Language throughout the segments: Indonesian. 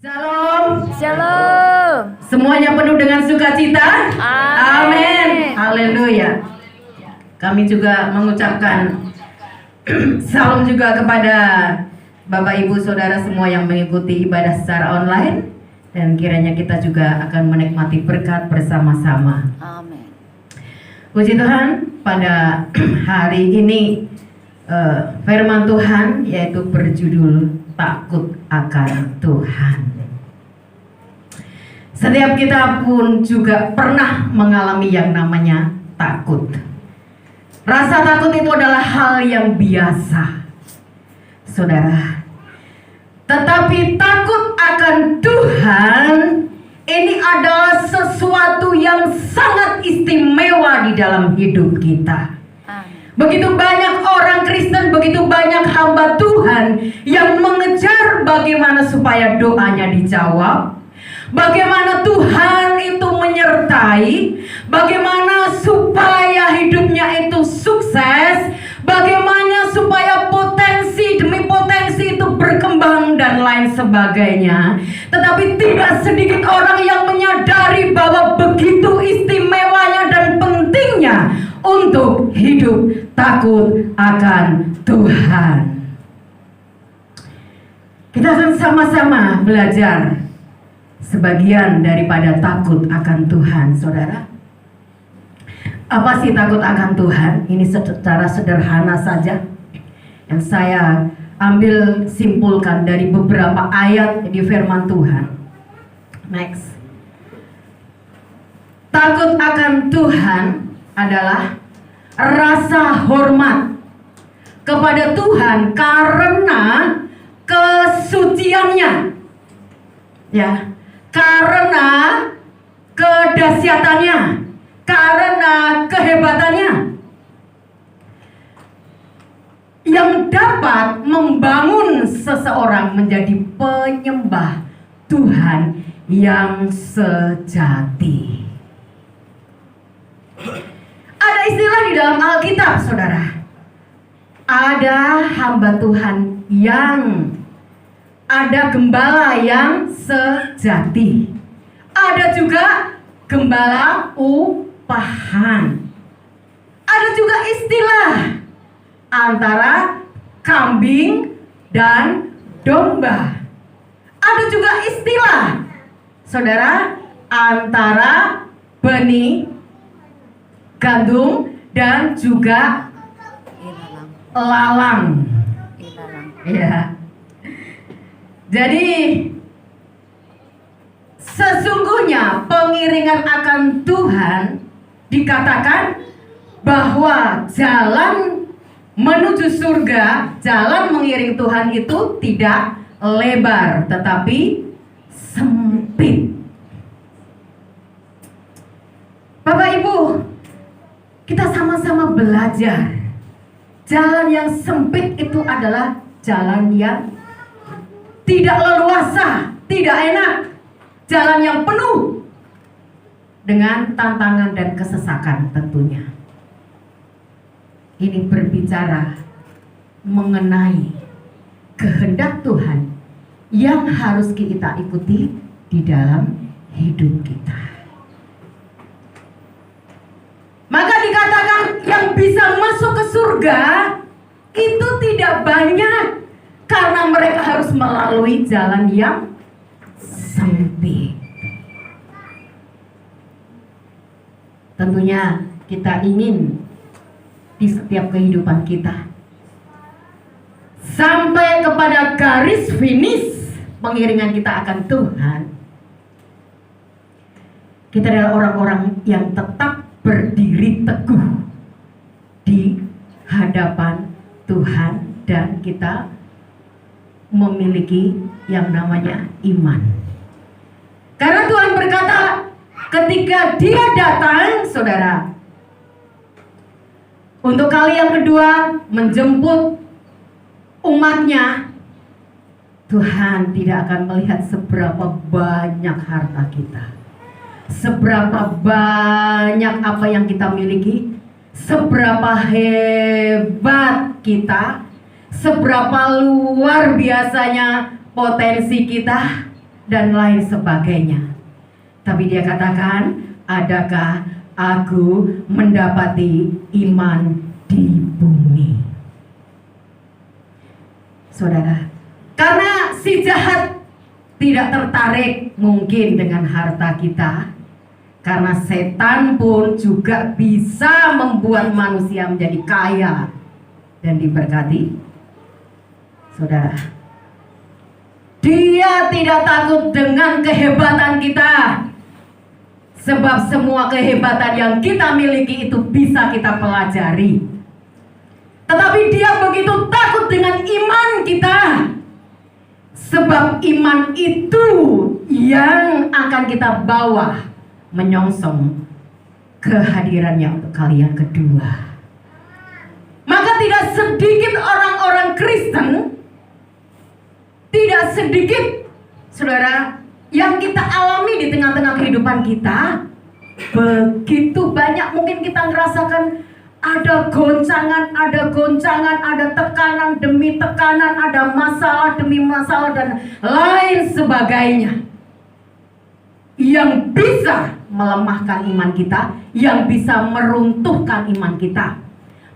Shalom. Shalom. Semuanya penuh dengan sukacita. Amin. Haleluya. Kami juga mengucapkan salam juga kepada Bapak Ibu Saudara semua yang mengikuti ibadah secara online, dan kiranya kita juga akan menikmati berkat bersama-sama. Amin. Puji Tuhan, pada hari ini firman Tuhan yaitu berjudul takut akan Tuhan. Setiap kita pun juga pernah mengalami yang namanya takut. Rasa takut itu adalah hal yang biasa, saudara. Tetapi takut akan Tuhan ini adalah sesuatu yang sangat istimewa di dalam hidup kita. Begitu banyak orang Kristen, begitu banyak hamba Tuhan yang mengejar bagaimana supaya doanya dijawab, bagaimana Tuhan itu menyertai, bagaimana supaya hidupnya itu sukses, bagaimana supaya potensi demi potensi itu berkembang dan lain sebagainya. Tetapi tidak sedikit orang yang menyadari bahwa begitu istimewanya dan pentingnya untuk hidup takut akan Tuhan. Kita akan sama-sama belajar sebagian daripada takut akan Tuhan, saudara. Apa sih takut akan Tuhan? Ini secara sederhana saja yang saya ambil simpulkan dari beberapa ayat di firman Tuhan. Next. Takut akan Tuhan adalah rasa hormat kepada Tuhan karena kesuciannya, ya, karena kedahsyatannya, karena kehebatannya, yang dapat membangun seseorang menjadi penyembah Tuhan yang sejati. Ada istilah di dalam Alkitab, saudara. Ada hamba Tuhan yang ada gembala yang sejati. Ada juga gembala upahan. Ada juga istilah antara kambing dan domba. Ada juga istilah, saudara, antara benih gandum dan juga lalang. Ya. Jadi sesungguhnya pengiringan akan Tuhan dikatakan bahwa jalan menuju surga, jalan mengiring Tuhan itu tidak lebar tetapi sempit. Bapak Ibu, kita sama-sama belajar. Jalan yang sempit itu adalah jalan yang tidak leluasa, tidak enak. Jalan yang penuh dengan tantangan dan kesesakan tentunya. Ini berbicara mengenai kehendak Tuhan yang harus kita ikuti di dalam hidup kita. Maka dikatakan yang bisa masuk ke surga itu tidak banyak karena mereka harus melalui jalan yang sempit. Tentunya kita ingin di setiap kehidupan kita sampai kepada garis finish pengiringan kita akan Tuhan. Kita adalah orang-orang yang tetap berdiri teguh di hadapan Tuhan dan kita memiliki yang namanya iman. Karena Tuhan berkata ketika Dia datang, saudara, untuk kali yang kedua menjemput umatnya, Tuhan tidak akan melihat seberapa banyak harta kita, seberapa banyak apa yang kita miliki, seberapa hebat kita, seberapa luar biasanya potensi kita, dan lain sebagainya. Tapi dia katakan, adakah aku mendapati iman di bumi? Saudara, karena si jahat tidak tertarik mungkin dengan harta kita, karena setan pun juga bisa membuat manusia menjadi kaya dan diberkati. Saudara, dia tidak takut dengan kehebatan kita, sebab semua kehebatan yang kita miliki itu bisa kita pelajari. Tetapi dia begitu takut dengan iman kita, sebab iman itu yang akan kita bawa menyongsong kehadirannya untuk kalian kedua. Maka tidak sedikit orang-orang Kristen, tidak sedikit saudara yang kita alami di tengah-tengah kehidupan kita. Begitu banyak mungkin kita ngerasakan ada goncangan, ada tekanan demi tekanan, ada masalah demi masalah dan lain sebagainya, yang bisa melemahkan iman kita, yang bisa meruntuhkan iman kita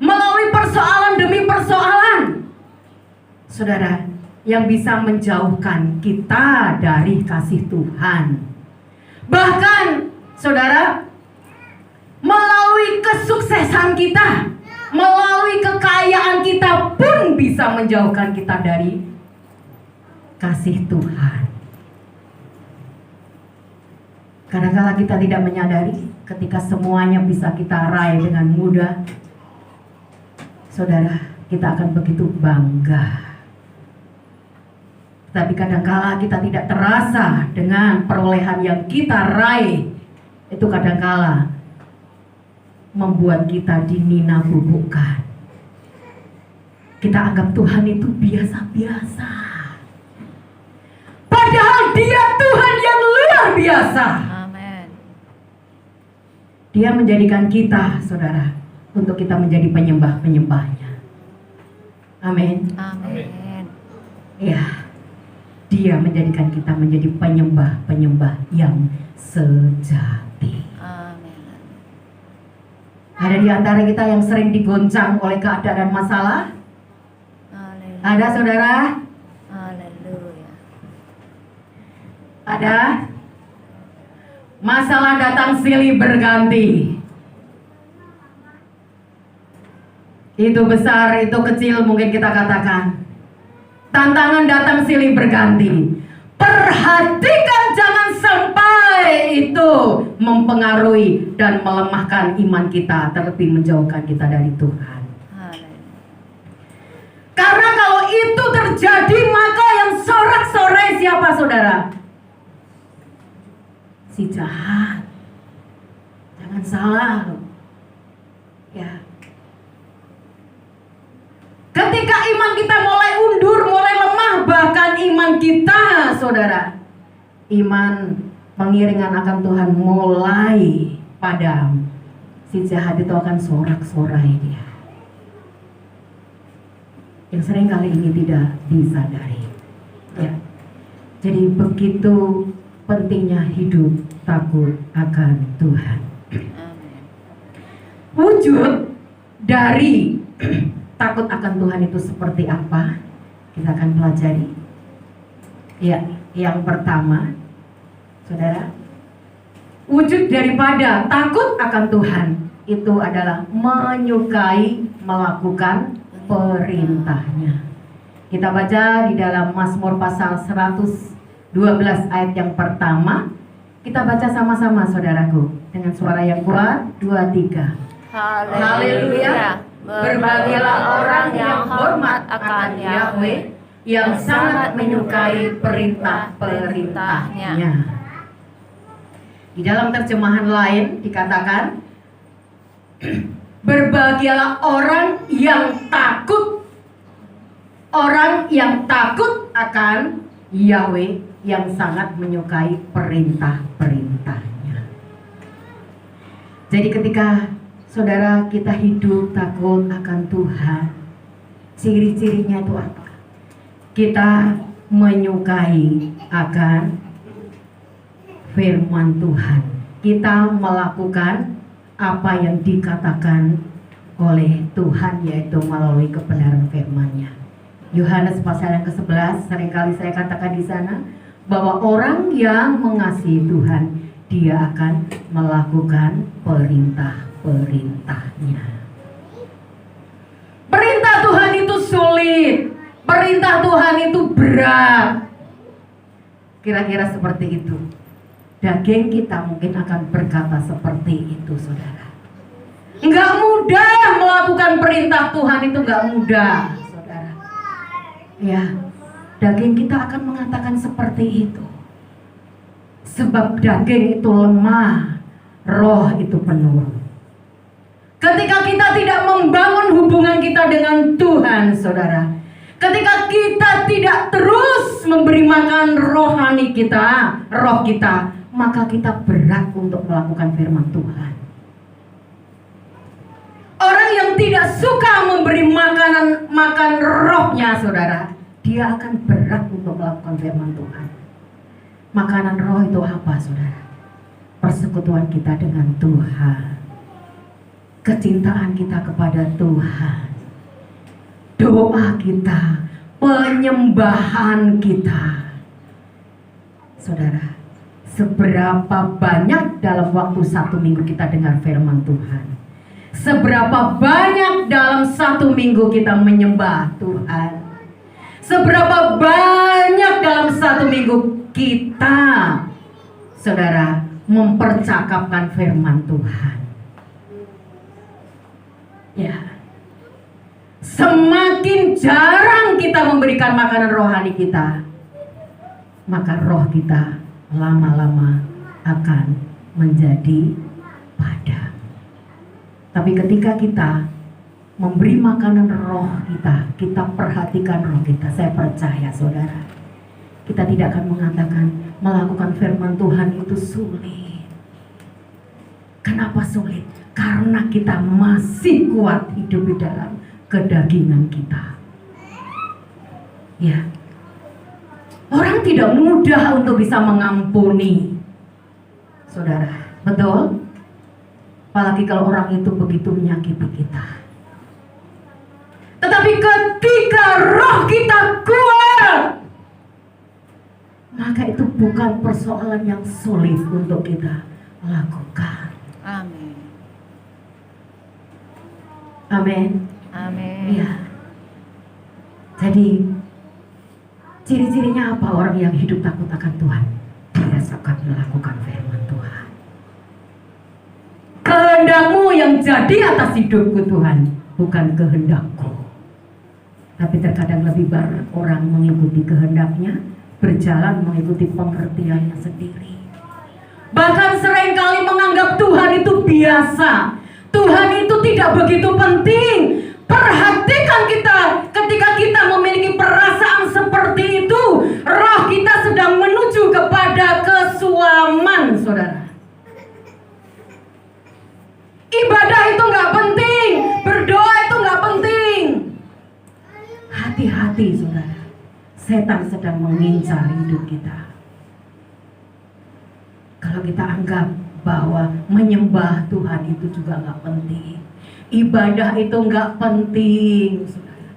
melalui persoalan demi persoalan, saudara, yang bisa menjauhkan kita dari kasih Tuhan. Bahkan saudara, melalui kesuksesan kita, melalui kekayaan kita pun bisa menjauhkan kita dari kasih Tuhan. Kadang-kala kita tidak menyadari ketika semuanya bisa kita raih dengan mudah, saudara, kita akan begitu bangga. Tapi kadang-kala kita tidak terasa dengan perolehan yang kita raih. Itu kadang-kala membuat kita dinina-bubukkan. Kita anggap Tuhan itu biasa-biasa, padahal Dia Tuhan yang luar biasa. Dia menjadikan kita, saudara, untuk kita menjadi penyembah-penyembahnya. Amin. Amin. Ya, Dia menjadikan kita menjadi penyembah-penyembah yang sejati. Amin. Ada di antara kita yang sering digoncang oleh keadaan dan masalah? Haleluya. Ada, saudara? Haleluya. Ada? Masalah datang silih berganti. Itu besar, itu kecil mungkin kita katakan. Tantangan datang silih berganti. Perhatikan jangan sampai itu mempengaruhi dan melemahkan iman kita, terlebih menjauhkan kita dari Tuhan. Karena kalau itu terjadi, maka yang sorak-sorai siapa, saudara? Si jahat. Jangan salah loh. Ya. Ketika iman kita mulai undur, mulai lemah, bahkan iman kita, saudara, iman pengiringan akan Tuhan mulai padam, si jahat itu akan sorak-sorai dia. Yang sering kali ini tidak disadari. Ya. Jadi begitu pentingnya hidup takut akan Tuhan. Wujud dari takut akan Tuhan itu seperti apa? Kita akan pelajari. Ya, yang pertama, saudara, wujud daripada takut akan Tuhan itu adalah menyukai melakukan perintahnya. Kita baca di dalam Mazmur pasal 112 ayat yang pertama. Kita baca sama-sama, saudaraku, dengan suara yang kuat. 2, 3. Haleluya. Berbahagialah orang yang hormat akan Yahweh, yang sangat menyukai perintah-perintahnya. Di dalam terjemahan lain dikatakan, berbahagialah orang yang takut akan Yahweh, yang sangat menyukai perintah-perintahnya. Jadi ketika saudara kita hidup takut akan Tuhan, ciri-cirinya itu apa? Kita menyukai akan firman Tuhan. Kita melakukan apa yang dikatakan oleh Tuhan, yaitu melalui kebenaran firman-Nya. Yohanes pasal yang ke-11, seringkali saya katakan di sana bahwa orang yang mengasihi Tuhan, dia akan melakukan perintah-perintahnya. Perintah Tuhan itu sulit, perintah Tuhan itu berat. Kira-kira seperti itu. Daging kita mungkin akan berkata seperti itu, saudara. Enggak mudah melakukan perintah Tuhan, itu enggak mudah, saudara. Ya, daging kita akan mengatakan seperti itu. Sebab daging itu lemah, roh itu penuh. Ketika kita tidak membangun hubungan kita dengan Tuhan, saudara, ketika kita tidak terus memberi makan rohani kita, roh kita, maka kita berat untuk melakukan firman Tuhan. Orang yang tidak suka memberi makan rohnya, saudara, dia akan berat untuk melakukan firman Tuhan. Makanan roh itu apa, saudara? Persekutuan kita dengan Tuhan, kecintaan kita kepada Tuhan, doa kita, penyembahan kita. Saudara, seberapa banyak dalam waktu 1 minggu kita dengar firman Tuhan? Seberapa banyak dalam 1 minggu kita menyembah Tuhan? Seberapa banyak dalam 1 minggu kita, saudara, mempercakapkan firman Tuhan? Ya, semakin jarang kita memberikan makanan rohani kita, maka roh kita lama-lama akan menjadi padam. Tapi ketika kita memberi makanan roh kita, kita perhatikan roh kita, saya percaya, saudara, kita tidak akan mengatakan melakukan firman Tuhan itu sulit. Kenapa sulit? Karena kita masih kuat hidup di dalam kedagingan kita. Ya, orang tidak mudah untuk bisa mengampuni, saudara, betul? Apalagi kalau orang itu begitu menyakiti kita. Tetapi ketika roh kita kuat, maka itu bukan persoalan yang sulit untuk kita lakukan. Amin. Amin. Amin. Iya. Jadi ciri-cirinya apa orang yang hidup takut akan Tuhan? Dia suka melakukan firman Tuhan. Kehendakmu yang jadi atas hidupku, Tuhan, bukan kehendakku. Tapi terkadang lebih banyak orang mengikuti kehendaknya, berjalan mengikuti pengertiannya sendiri. Bahkan seringkali menganggap Tuhan itu biasa. Tuhan itu tidak begitu penting. Perhatikan kita, ketika kita memiliki perasaan seperti itu, roh kita sedang menuju kepada kesuaman, saudara. Ibadah itu nggak penting, berdoa itu nggak penting. Hati-hati, saudara. Setan sedang mengincar hidup kita. Kalau kita anggap bahwa menyembah Tuhan itu juga nggak penting, ibadah itu nggak penting, saudara.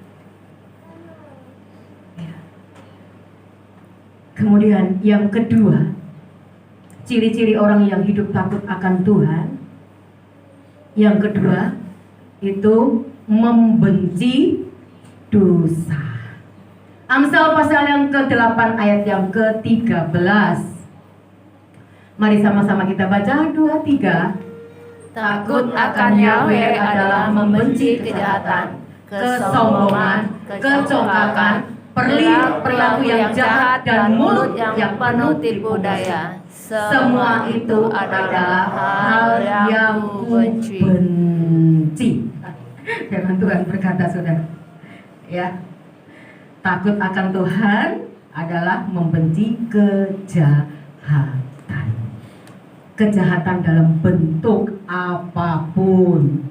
Ya. Kemudian yang kedua, ciri-ciri orang yang hidup takut akan Tuhan. Yang kedua itu membenci dosa. Amsal pasal yang ke-8 ayat yang ke-13. Mari sama-sama kita baca 2, 3. Takut akan Yahweh adalah membenci kejahatan, kesombongan, kecongkakan, perilaku yang jahat, dan mulut yang penuh tipu daya. Semua itu adalah hal yang benci. Firman Tuhan berkata, saudara, ya, takut akan Tuhan adalah membenci kejahatan. Kejahatan dalam bentuk apapun.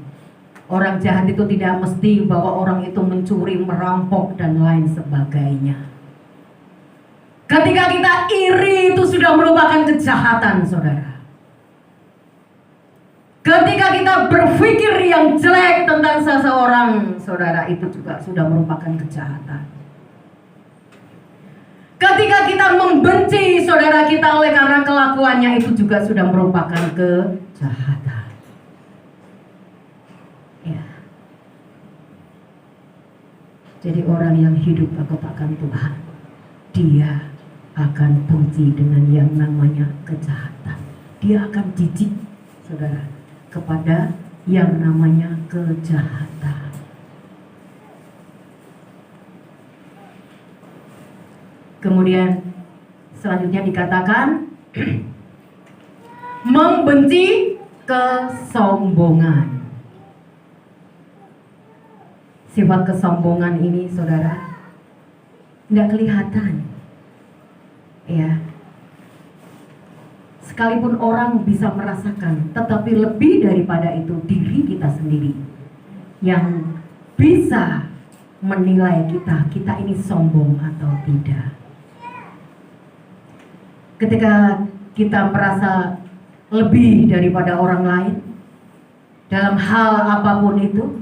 Orang jahat itu tidak mesti bahwa orang itu mencuri, merampok, dan lain sebagainya. Ketika kita iri, itu sudah merupakan kejahatan, saudara. Ketika kita berpikir yang jelek tentang seseorang, saudara, itu juga sudah merupakan kejahatan. Ketika kita membenci saudara kita oleh karena kelakuannya, itu juga sudah merupakan kejahatan. Ya. Jadi orang yang hidup takut akan Tuhan, dia akan benci dengan yang namanya kejahatan. Dia akan jijik, saudara, kepada yang namanya kejahatan. Kemudian selanjutnya dikatakan membenci kesombongan. Sifat kesombongan ini, saudara, tidak kelihatan. Ya. Sekalipun orang bisa merasakan, tetapi lebih daripada itu diri kita sendiri yang bisa menilai kita ini sombong atau tidak. Ketika kita merasa lebih daripada orang lain dalam hal apapun itu,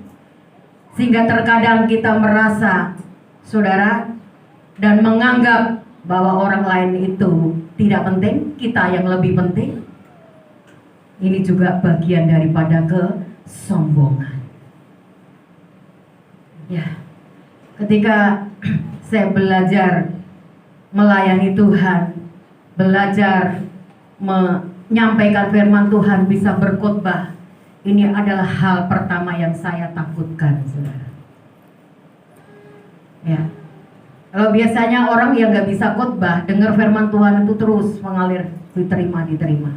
sehingga terkadang kita merasa, saudara, dan menganggap bahwa orang lain itu tidak penting, kita yang lebih penting. Ini juga bagian daripada kesombongan. Ya, ketika saya belajar melayani Tuhan, belajar menyampaikan firman Tuhan, bisa berkhotbah, ini adalah hal pertama yang saya takutkan, saudara. Ya, kalau biasanya orang yang nggak bisa khotbah, dengar firman Tuhan itu terus mengalir, diterima.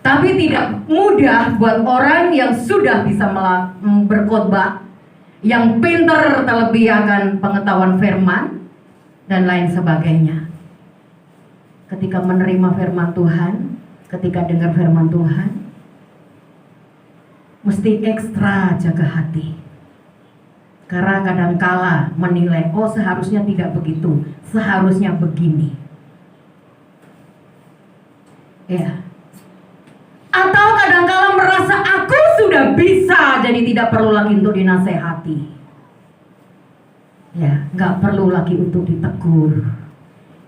Tapi tidak mudah buat orang yang sudah bisa berkhotbah, yang pintar terlebih akan pengetahuan firman dan lain sebagainya. Ketika menerima firman Tuhan, ketika dengar firman Tuhan, mesti ekstra jaga hati. Karena kadangkala menilai, oh seharusnya tidak begitu, seharusnya begini. Ya. Atau kadangkala merasa aku sudah bisa, jadi tidak perlu lagi untuk dinasehati. Ya, nggak perlu lagi untuk ditegur.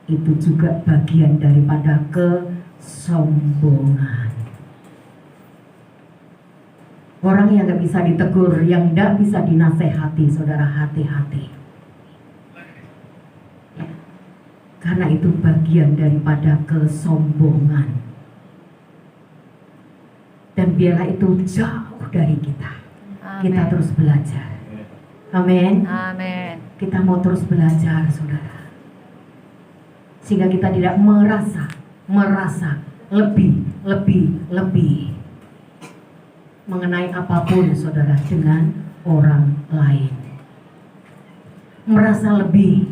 Itu juga bagian daripada kesombongan. Orang yang gak bisa ditegur, yang gak bisa dinasehati, saudara, hati-hati. Ya. Karena itu bagian daripada kesombongan. Dan biarlah itu jauh dari kita. Amen. Kita terus belajar. Amin. Amin. Kita mau terus belajar, saudara. Sehingga kita tidak merasa lebih mengenai apapun, saudara, dengan orang lain. Merasa lebih,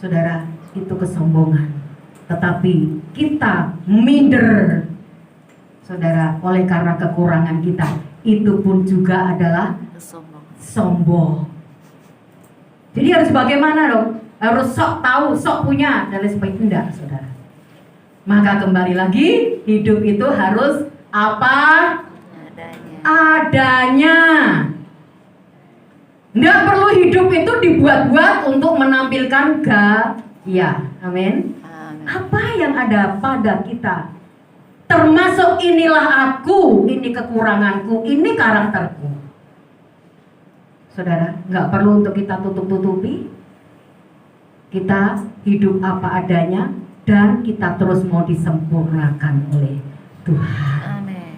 saudara, itu kesombongan. Tetapi kita minder, saudara, oleh karena kekurangan kita, itu pun juga adalah sombong. Jadi harus bagaimana dong? Harus sok tahu, sok punya, dan lain sebagainya. Tidak, saudara. Maka kembali lagi, hidup itu harus apa? Adanya. Nggak perlu hidup itu dibuat-buat untuk menampilkan gaya. Amin. Apa yang ada pada kita, termasuk inilah aku, ini kekuranganku, ini karakterku. Saudara, nggak perlu untuk kita tutup-tutupi. Kita hidup apa adanya, dan kita terus mau disempurnakan oleh Tuhan. Amin.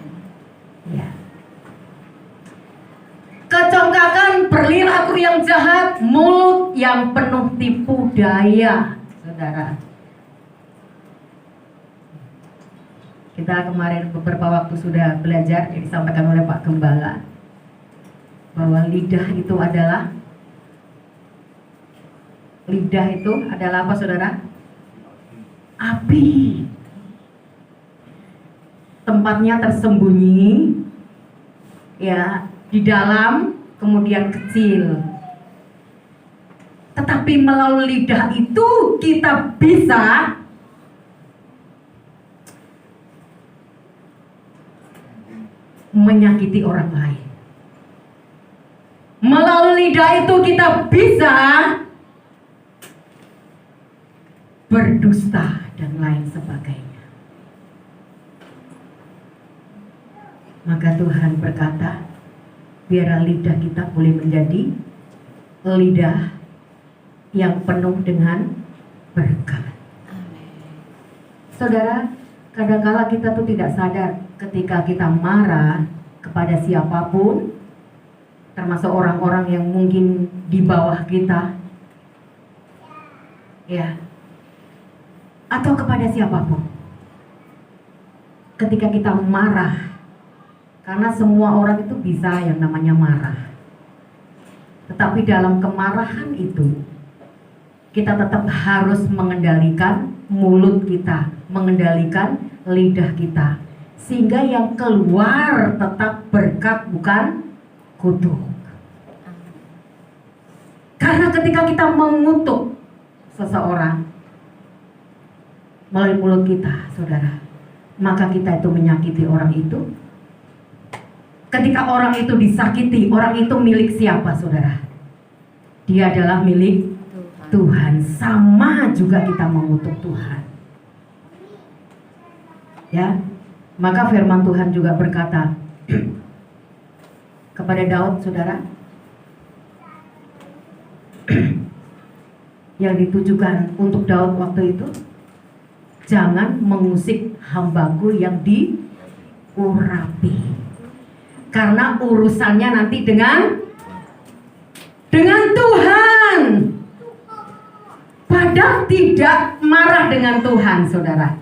Ya. Kecongkakan, perilaku yang jahat, mulut yang penuh tipu daya, saudara. Kita kemarin beberapa waktu sudah belajar, disampaikan oleh Pak Gembala, bahwa lidah itu adalah apa, saudara? Api. Tempatnya tersembunyi, ya, di dalam, kemudian kecil. Tetapi melalui lidah itu kita bisa menyakiti orang lain. Melalui lidah itu kita bisa berdusta dan lain sebagainya. Maka Tuhan berkata, biarlah lidah kita boleh menjadi lidah yang penuh dengan berkat. Saudara, kadang-kala kita tuh tidak sadar ketika kita marah kepada siapapun, termasuk orang-orang yang mungkin di bawah kita, ya, atau kepada siapapun. Ketika kita marah, karena semua orang itu bisa yang namanya marah. Tetapi dalam kemarahan itu, kita tetap harus mengendalikan mulut kita, mengendalikan lidah kita, sehingga yang keluar tetap berkat, bukan kutuk. Karena ketika kita mengutuk seseorang melalui mulut kita, saudara, maka kita itu menyakiti orang itu. Ketika orang itu disakiti, orang itu milik siapa, saudara? Dia adalah milik Tuhan. Sama juga kita mengutuk Tuhan. Ya, maka firman Tuhan juga berkata kepada Daud, saudara, yang ditujukan untuk Daud waktu itu, jangan mengusik hambaku yang diurapi, karena urusannya nanti dengan Tuhan. Padahal tidak marah dengan Tuhan, saudara,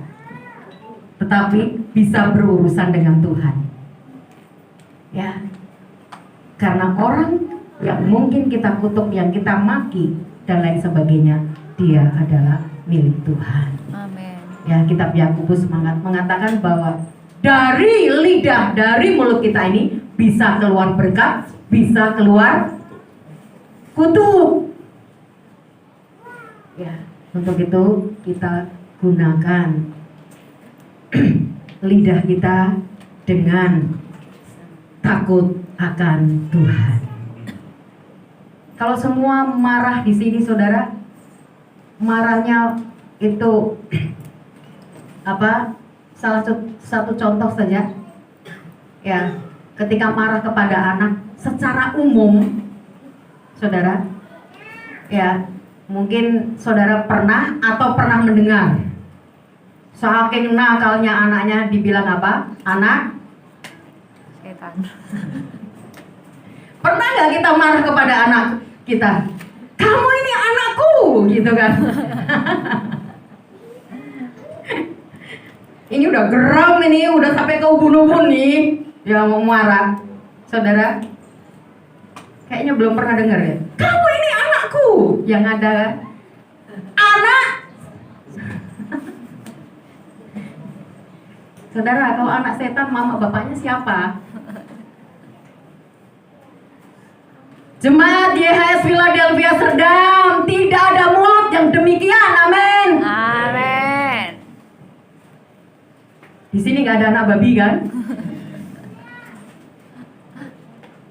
tetapi bisa berurusan dengan Tuhan. Ya, karena orang yang mungkin kita kutuk, yang kita maki dan lain sebagainya, dia adalah milik Tuhan. Amin. Ya, kitab Yakobus mengatakan bahwa dari lidah, dari mulut kita ini bisa keluar berkat, bisa keluar kutuk. Ya, untuk itu kita gunakan lidah kita dengan takut akan Tuhan. Kalau semua marah di sini, saudara, marahnya itu apa? Salah satu contoh saja. Ya, ketika marah kepada anak secara umum, saudara, ya, mungkin saudara pernah atau pernah mendengar saking nakalnya anaknya dibilang apa? Anak Setan. Pernah nggak kita marah kepada anak kita? Kamu ini anakku, gitu kan? Ini udah geram, ini udah sampai ke ubun-ubun nih, yang mau marah, saudara. Kayaknya belum pernah dengar ya. Kamu ini anakku, yang ada anak. Saudara, kalau anak setan, mama bapaknya siapa? Jemaat YHS Philadelphia Serdam, tidak ada mulut yang demikian, amin. Amin. Di sini nggak ada anak babi kan?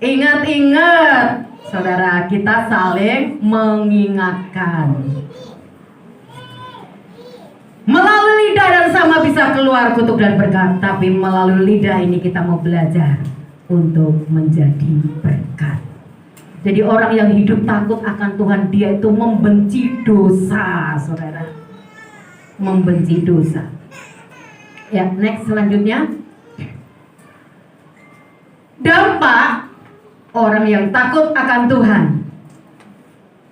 Ingat-ingat, saudara, kita saling mengingatkan. Melalui lidah dan sama bisa keluar kutuk dan berkat, tapi melalui lidah ini kita mau belajar untuk menjadi berkat. Jadi orang yang hidup takut akan Tuhan, dia itu membenci dosa, saudara. Membenci dosa. Ya, next selanjutnya. Dampak orang yang takut akan Tuhan.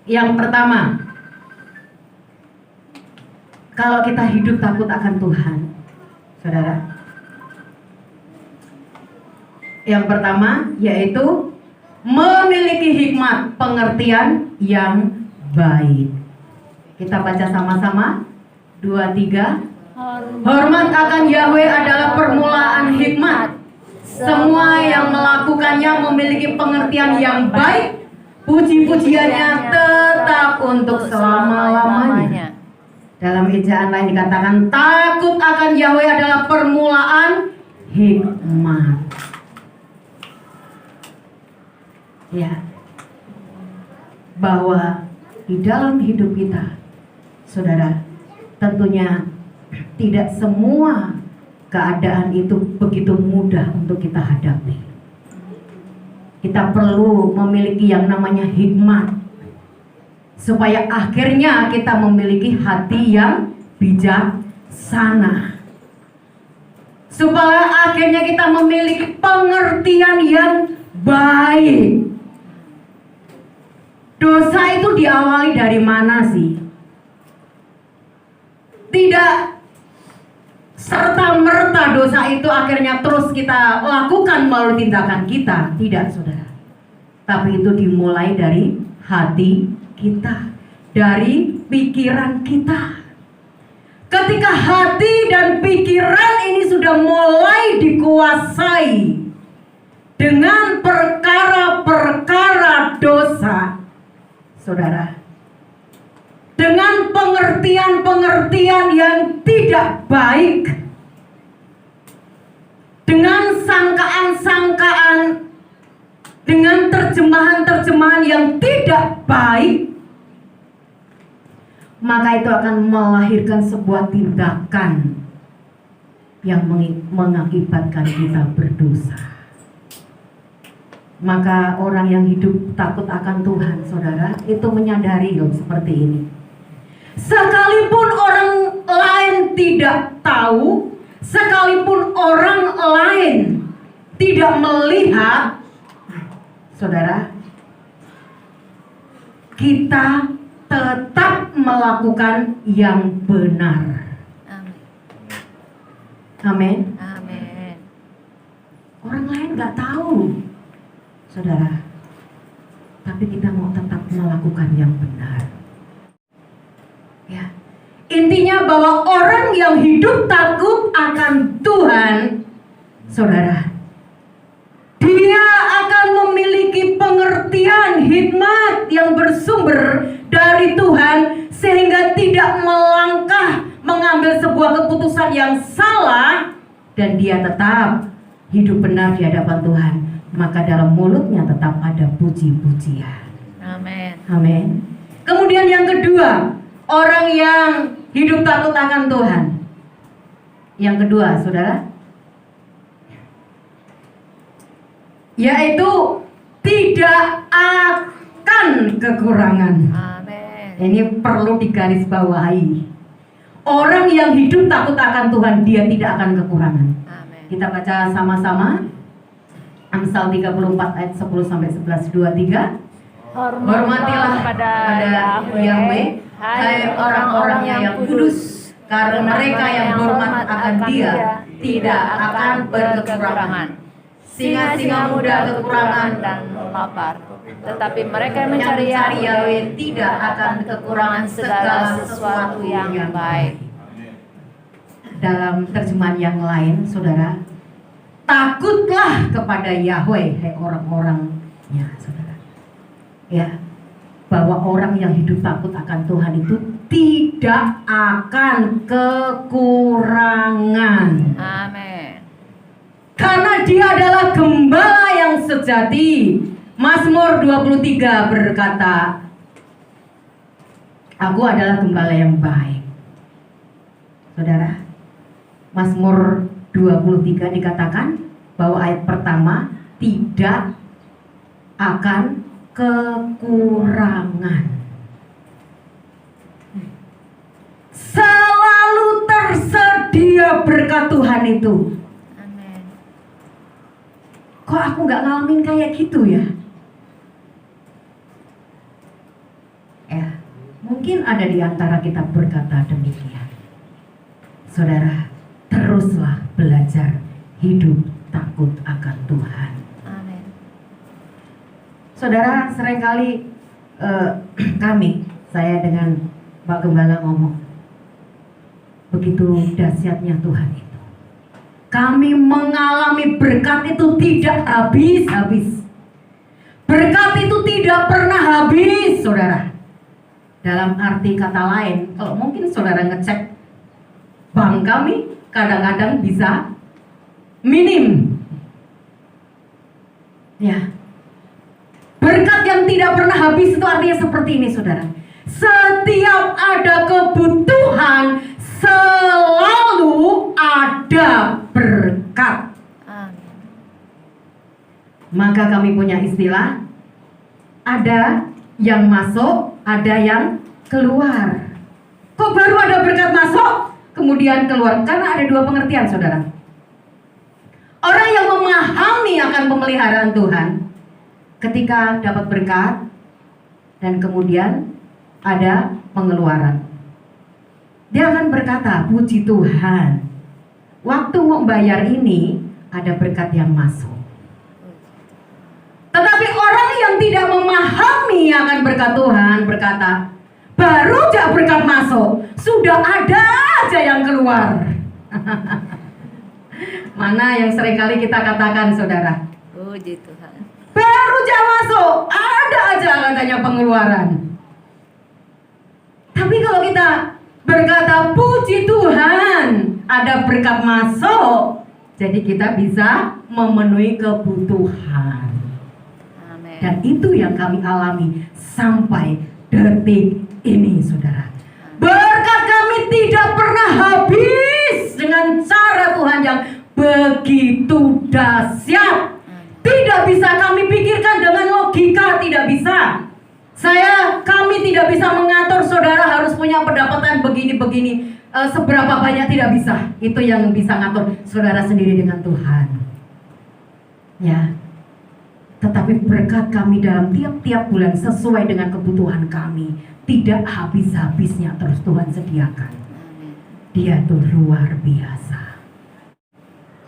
Yang pertama, kalau kita hidup takut akan Tuhan, saudara, yang pertama yaitu memiliki hikmat, pengertian yang baik. Kita baca sama-sama. 2, 3. Hormat akan Yahweh adalah permulaan hikmat. Semua yang melakukannya memiliki pengertian yang baik. Puji-pujiannya tetap untuk selama-lamanya. Dalam ejaan lain dikatakan takut akan Yahweh adalah permulaan hikmat. Ya, bahwa di dalam hidup kita, saudara, tentunya tidak semua keadaan itu begitu mudah untuk kita hadapi. Kita perlu memiliki yang namanya hikmat, supaya akhirnya kita memiliki hati yang bijaksana, supaya akhirnya kita memiliki pengertian yang baik. Dosa itu diawali dari mana sih? Tidak serta-merta dosa itu akhirnya terus kita lakukan melalui tindakan kita. Tidak, saudara. Tapi itu dimulai dari hati kita, dari pikiran kita. Ketika hati dan pikiran ini sudah mulai dikuasai dengan perkara-perkara dosa, saudara, dengan pengertian-pengertian yang tidak baik, dengan sangkaan-sangkaan, dengan terjemahan-terjemahan yang tidak baik, maka itu akan melahirkan sebuah tindakan yang mengakibatkan kita berdosa. Maka orang yang hidup takut akan Tuhan, saudara, itu menyadari loh seperti ini. Sekalipun orang lain tidak tahu, sekalipun orang lain tidak melihat, saudara, kita tetap melakukan yang benar. Amin. Amin. Orang lain nggak tahu, saudara, tapi kita mau tetap melakukan yang benar. Ya, intinya bahwa orang yang hidup takut akan Tuhan, saudara, dia akan memiliki pengertian hikmat yang bersumber dari Tuhan, sehingga tidak melangkah mengambil sebuah keputusan yang salah, dan dia tetap hidup benar di hadapan Tuhan. Maka dalam mulutnya tetap ada puji-pujian. Amin. Amin. Kemudian yang kedua, orang yang hidup takut akan Tuhan. Yang kedua, saudara, yaitu tidak akan kekurangan. Amin. Ini perlu digarisbawahi. Orang yang hidup takut akan Tuhan, dia tidak akan kekurangan. Amin. Kita baca sama-sama Amsal 34 ayat 10 sampai 11, 2, 3. Hormatilah kepada Yahweh, hai orang-orang yang kudus, karena mereka yang hormat akan Dia tidak akan berkekurangan. Singa-singa muda kekurangan dan lapar, tetapi mereka yang mencari Yahweh tidak akan kekurangan segala sesuatu yang baik. Dalam terjemahan yang lain, saudara, takutlah kepada Yahweh, hai orang-orangnya, saudara. Ya, bahwa orang yang hidup takut akan Tuhan itu tidak akan kekurangan. Amin. Karena dia adalah gembala yang sejati. Mazmur 23 berkata, aku adalah gembala yang baik. Saudara, Mazmur 23 dikatakan bahwa ayat pertama tidak akan kekurangan. Selalu tersedia berkat Tuhan itu. Amin. Kok aku nggak ngalamin kayak gitu ya? Ya, mungkin ada di antara kita berkata demikian. Saudara, teruslah belajar hidup takut akan Tuhan. Amin. Saudara, seringkali saya dengan Pak Gembala ngomong, begitu dahsyatnya Tuhan itu. Kami mengalami berkat itu tidak habis-habis. Berkat itu tidak pernah habis, saudara. Dalam arti kata lain, kalau mungkin saudara ngecek bank kami, kadang-kadang bisa minim. Ya. tidak pernah habis itu artinya seperti ini, saudara. Setiap ada kebutuhan, selalu ada berkat. Amin. Maka kami punya istilah, ada yang masuk, ada yang keluar. Kok baru ada berkat masuk, kemudian keluar? Karena ada dua pengertian, saudara. Orang yang memahami akan pemeliharaan Tuhan, ketika dapat berkat, dan kemudian ada pengeluaran, dia akan berkata, puji Tuhan, waktu mau bayar ini, ada berkat yang masuk. Tetapi orang yang tidak memahami akan berkat Tuhan berkata, baru aja berkat masuk, sudah ada aja yang keluar. Mana yang seringkali kita katakan, saudara? Puji Tuhan. Baru aja masuk, ada aja katanya pengeluaran. Tapi kalau kita berkata, puji Tuhan, ada berkat masuk, jadi kita bisa memenuhi kebutuhan. Amin. Dan itu yang kami alami sampai detik ini, saudara. Berkat kami tidak pernah habis dengan cara Tuhan yang begitu dahsyat. Tidak bisa kami pikirkan dengan logika, tidak bisa. Kami tidak bisa mengatur saudara harus punya pendapatan begini-begini, seberapa banyak, tidak bisa. Itu yang bisa ngatur saudara sendiri dengan Tuhan. Ya. Tetapi berkat kami dalam tiap-tiap bulan sesuai dengan kebutuhan kami, tidak habis-habisnya terus Tuhan sediakan. Dia tuh luar biasa,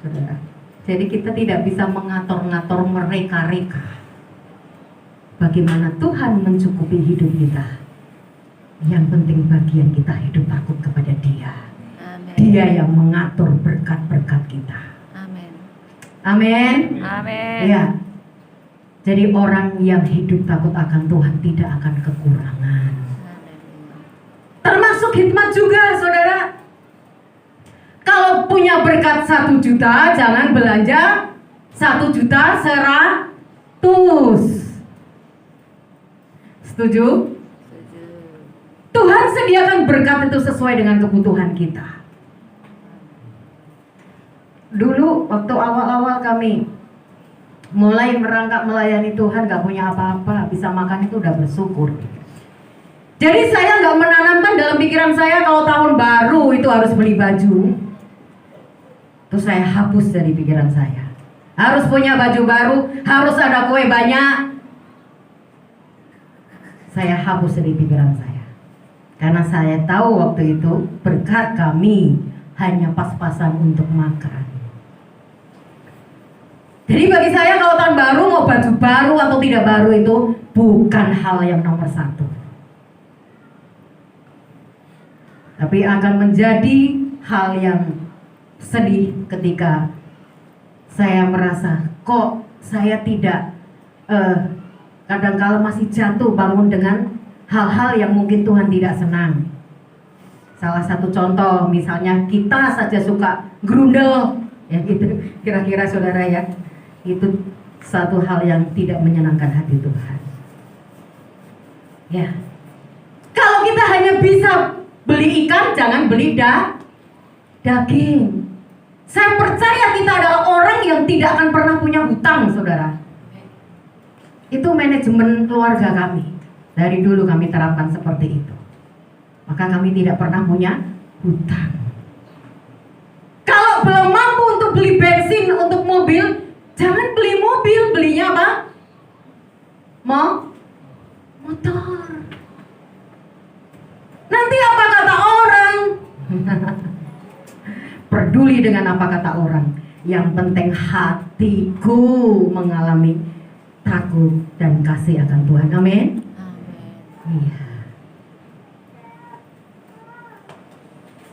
saudara. Jadi kita tidak bisa mengatur-ngatur, mereka-reka bagaimana Tuhan mencukupi hidup kita. Yang penting bagian kita hidup takut kepada Dia. Amin. Dia yang mengatur berkat-berkat kita. Amin. Amin. Amin. Ya. Jadi orang yang hidup takut akan Tuhan tidak akan kekurangan. Termasuk hikmat juga, saudara. Kalau punya berkat 1 juta, jangan belanja 1 juta 100. Setuju? Setuju. Tuhan sediakan berkat itu sesuai dengan kebutuhan kita. Dulu waktu awal-awal kami mulai merangkak melayani Tuhan, gak punya apa-apa, bisa makan itu udah bersyukur. Jadi saya gak menanamkan dalam pikiran saya kalau tahun baru itu harus beli baju. Itu saya hapus dari pikiran saya. Harus punya baju baru, harus ada kue banyak. Saya hapus dari pikiran saya. Karena saya tahu waktu itu berkat kami hanya pas-pasan untuk makan. Jadi bagi saya kalau tahun baru mau baju baru atau tidak baru itu bukan hal yang nomor 1. Tapi akan menjadi hal yang sedih ketika saya merasa kok saya tidak kadang-kala masih jatuh bangun dengan hal-hal yang mungkin Tuhan tidak senang. Salah satu contoh misalnya kita saja suka gerundel, ya gitu kira-kira saudara ya. Itu satu hal yang tidak menyenangkan hati Tuhan. Ya. Kalau kita hanya bisa beli ikan, jangan beli daging. Saya percaya kita adalah orang yang tidak akan pernah punya hutang, saudara. Itu manajemen keluarga kami. Dari dulu kami terapkan seperti itu. Maka kami tidak pernah punya hutang. Kalau belum mampu untuk beli bensin untuk mobil, jangan beli mobil, belinya apa? Motor. Nanti apa kata orang? Peduli dengan apa kata orang. Yang penting hatiku mengalami takut dan kasih akan Tuhan. Amin. Iya.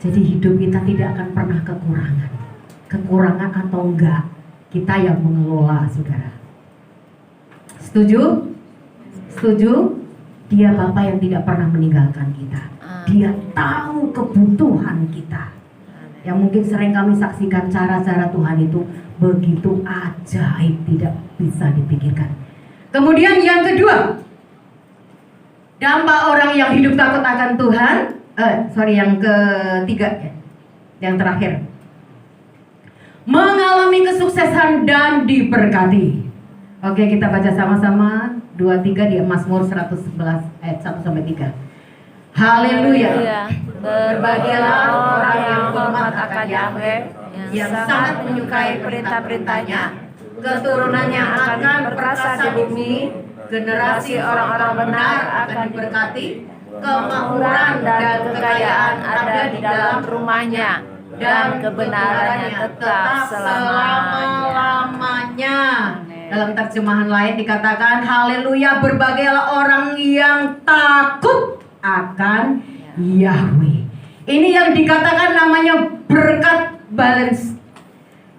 Jadi hidup kita tidak akan pernah kekurangan. Kekurangan atau enggak, kita yang mengelola, saudara. Setuju? Setuju? Dia Bapa yang tidak pernah meninggalkan kita. Dia tahu kebutuhan kita. Yang mungkin sering kami saksikan cara-cara Tuhan itu begitu ajaib, tidak bisa dipikirkan. Kemudian yang kedua, Dampak orang yang hidup takut akan Tuhan, yang ketiga ya, yang terakhir, mengalami kesuksesan dan diberkati. Oke, kita baca sama-sama 2-3 di Mazmur 111 ayat 1-3. Haleluya. Berbahagialah orang yang hormat akan Yahweh, yang sangat menyukai perintah-perintahnya. Keturunannya akan berperkasa di bumi, generasi orang-orang benar akan diberkati. Kemakmuran dan kekayaan ada di dalam rumahnya, dan kebenarannya tetap selama-lamanya. Dalam terjemahan lain dikatakan, haleluya, berbahagialah orang yang takut akan Yahweh. Ini yang dikatakan namanya berkat balance.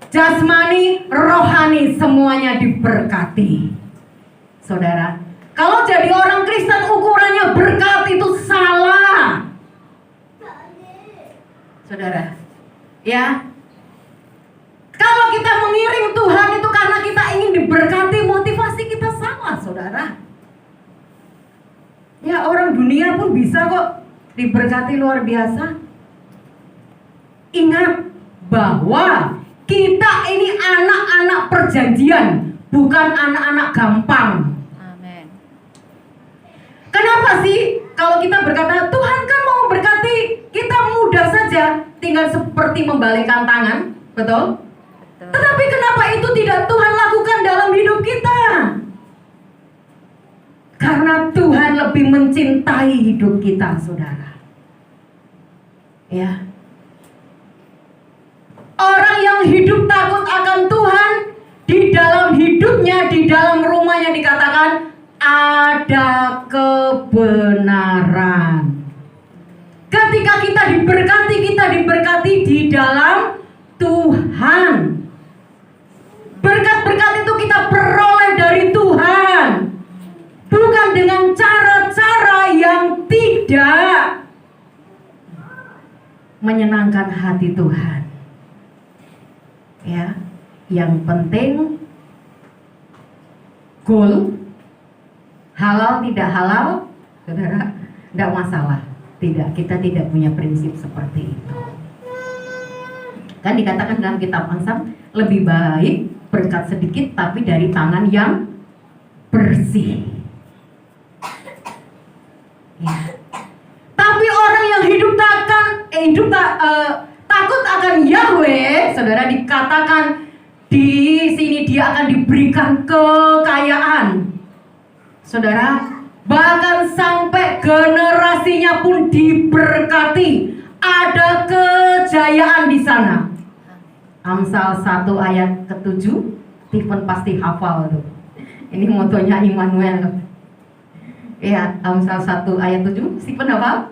Jasmani, rohani, semuanya diberkati. Saudara, kalau jadi orang Kristen ukurannya berkat itu salah. Saudara, ya. Kalau kita mengiring Tuhan itu karena kita ingin diberkati, motivasi kita salah, saudara. Ya, orang dunia pun bisa kok diberkati luar biasa. Ingat bahwa kita ini anak-anak perjanjian, bukan anak-anak gampang. Amin. Kenapa sih kalau kita berkata Tuhan kan mau memberkati, kita mudah saja, tinggal seperti membalikkan tangan, betul? Tetapi kenapa itu tidak Tuhan lakukan dalam hidup kita? Karena Tuhan lebih mencintai hidup kita, saudara. Ya. Orang yang hidup takut akan Tuhan, di dalam hidupnya, di dalam rumahnya dikatakan ada kebenaran. Ketika kita diberkati di dalam Tuhan. Berkat-berkat itu kita peroleh dari Tuhan, bukan dengan cara-cara yang tidak menyenangkan hati Tuhan. Ya, yang penting goal, halal tidak halal, saudara, tidak masalah. Tidak, kita tidak punya prinsip seperti itu. Kan dikatakan dalam kitab Amsal, lebih baik berkat sedikit tapi dari tangan yang bersih. Ya. Tapi orang yang takut akan Yahweh, saudara, dikatakan di sini dia akan diberikan kekayaan. Saudara, bahkan sampai generasinya pun diberkati. Ada kejayaan di sana. Amsal 1 ayat ke-7, Stephen pasti hafal tuh. Ini motonya Immanuel. Iya, Amsal 1 ayat 7, Stephen hafal?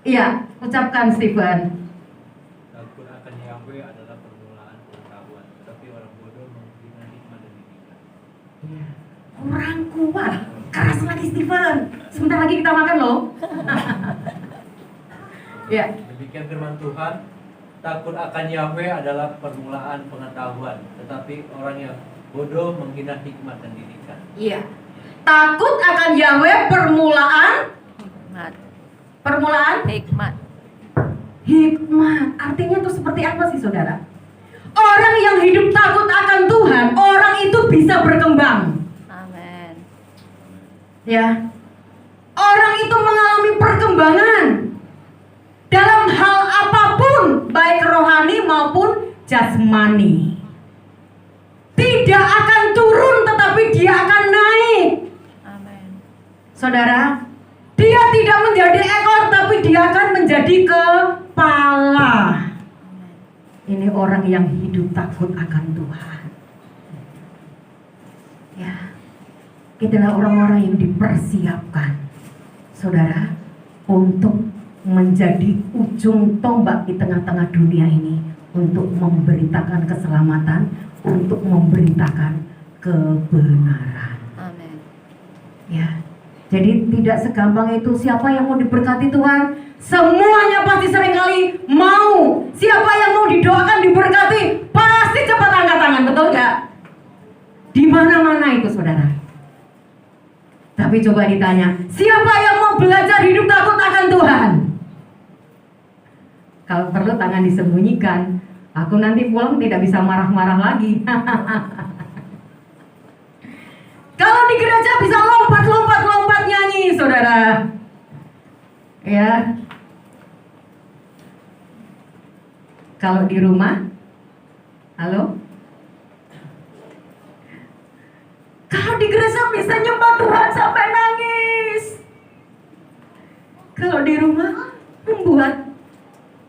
Iya, ucapkan Stephen. Takut akan Yahweh adalah permulaan pengetahuan, tetapi orang bodoh menghina hikmat dan didikan. Iya, kurang kuat. Keras lagi Stephen. Sebentar lagi kita makan loh. Ya. Demikian firman Tuhan. Takut akan Yahweh adalah permulaan pengetahuan, tetapi orang yang bodoh menghina hikmat dan didikan. Iya. Takut akan Yahweh permulaan Hikmat. Hikmat. Artinya itu seperti apa sih, saudara? Orang yang hidup takut akan Tuhan, orang itu bisa berkembang. Amin. Ya. Orang itu mengalami perkembangan dalam hal apapun, baik rohani maupun jasmani. Tidak akan turun, tetapi dia akan naik. Amin. Saudara, dia tidak menjadi ekor, tapi dia akan menjadi kepala. Ini orang yang hidup takut akan Tuhan. Ya, itulah orang-orang yang dipersiapkan, saudara, untuk menjadi ujung tombak di tengah-tengah dunia ini, untuk memberitakan keselamatan, untuk memberitakan kebenaran. Amin. Ya, jadi tidak segampang itu. Siapa yang mau diberkati Tuhan? Semuanya pasti seringkali mau. Siapa yang mau didoakan diberkati, pasti cepat angkat tangan, betul nggak? Di mana-mana itu, saudara. Tapi Tapi coba ditanya, siapa yang mau belajar hidup takut akan Tuhan? Kalau perlu tangan disembunyikan. Aku nanti pulang tidak bisa marah-marah lagi. Kalau di gereja bisa lompat nyanyi, saudara. Ya. Kalau di rumah, halo? Kalau di gereja bisa nyembah Tuhan sampai nangis. Kalau di rumah membuat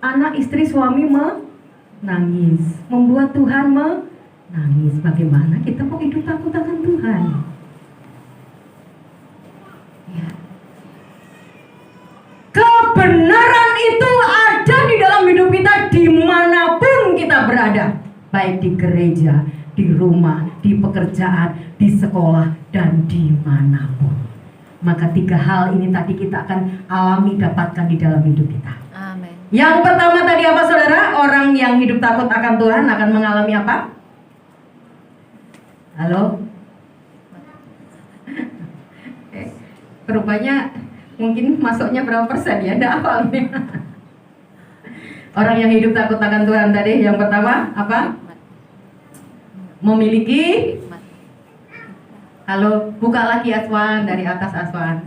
anak, istri, suami menangis, membuat Tuhan menangis. Bagaimana kita mau hidup takut akan Tuhan? Ya. Kebenaran itu ada di dalam hidup kita dimanapun kita berada, baik di gereja, di rumah, di pekerjaan, di sekolah, dan dimanapun. Maka 3 hal ini tadi kita akan alami, dapatkan di dalam hidup kita. Amin. Yang pertama tadi apa, saudara? Orang yang hidup takut akan Tuhan akan mengalami apa? Halo? Rupanya mungkin masuknya berapa persen ya? Nggak hafal nih. Orang yang hidup takut akan Tuhan tadi yang pertama apa? Memiliki. Halo, buka lagi Aswan, dari atas Aswan.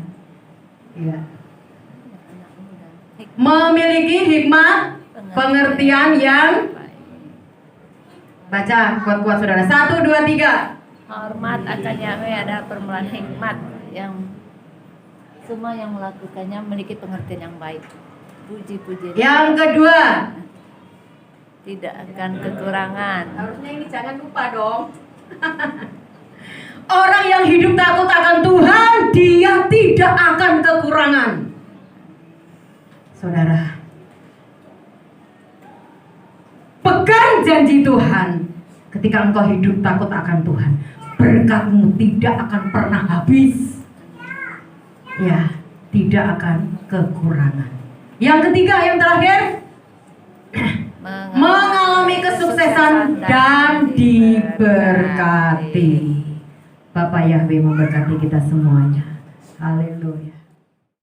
Iya. Memiliki hikmat pengertian yang baca kuat-kuat saudara. 1, 2, 3. Hormat akan Yahweh adalah permulaan hikmat, yang semua yang melakukannya memiliki pengertian yang baik. Puji-puji. Yang kedua, Tidak akan kekurangan. harusnya ini jangan lupa dong. Orang yang hidup takut akan Tuhan, dia tidak akan kekurangan. Saudara, pegang janji Tuhan. Ketika engkau hidup takut akan Tuhan, berkatmu tidak akan pernah habis. Ya, tidak akan kekurangan. Yang ketiga, yang terakhir, mengalami kesuksesan dan diberkati. Bapak Yahweh memberkati kita semuanya. Haleluya.